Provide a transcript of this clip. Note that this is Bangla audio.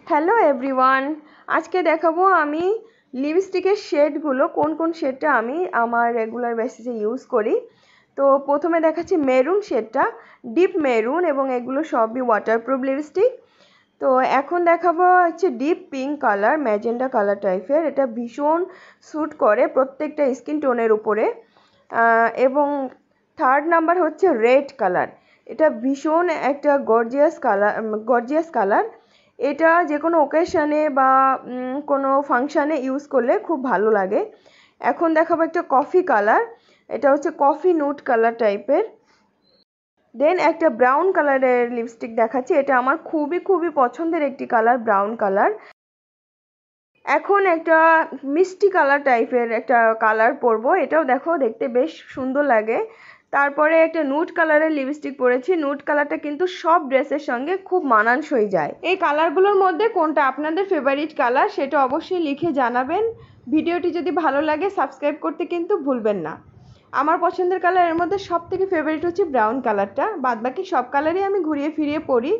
হ্যালো এভরিওয়ান, আজকে দেখাবো আমি লিপস্টিকের শেডগুলো কোন কোন শেডটা আমি আমার রেগুলার বেসিসে ইউজ করি। তো প্রথমে দেখাচ্ছি মেরুন শেডটা, ডিপ মেরুন, এবং এগুলো সবই ওয়াটারপ্রুফ লিপস্টিক। তো এখন দেখাবো হচ্ছে deep pink colour, magenta colour টাইপের। এটা ভীষণ স্যুট করে প্রত্যেকটা স্কিন টোনের উপরে। এবং থার্ড নাম্বার হচ্ছে রেড কালার। এটা ভীষণ একটা গর্জিয়াস কালার। এটা যে কোনো ওকেশনে বা কোনো ফাংশানে ইউজ করলে খুব ভালো লাগে। এখন দেখাবো একটা কফি কালার, এটা হচ্ছে কফি নুট কালার টাইপের। দেন একটা ব্রাউন কালারের লিপস্টিক দেখাচ্ছি, এটা আমার খুবই পছন্দের একটি কালার, ব্রাউন কালার। এখন একটা মিষ্টি কালার টাইপের একটা কালার পরবো, এটাও দেখো দেখতে বেশ সুন্দর লাগে। তারপরে একটা নুড কালারের লিপস্টিক পরেছি, নুড কালারটা কিন্তু সব ড্রেসের সঙ্গে খুব মানানসই যায়। এই কালারগুলোর মধ্যে কোনটা আপনাদের ফেভারিট কালার সেটা অবশ্যই লিখে জানাবেন। ভিডিওটি যদি ভালো লাগে সাবস্ক্রাইব করতে কিন্তু ভুলবেন না। আমার পছন্দের কালারের মধ্যে সব থেকে ফেভারিট হচ্ছে ব্রাউন কালারটা, বাদবাকি সব কালারই আমি ঘুরিয়ে ফিরিয়ে পরি।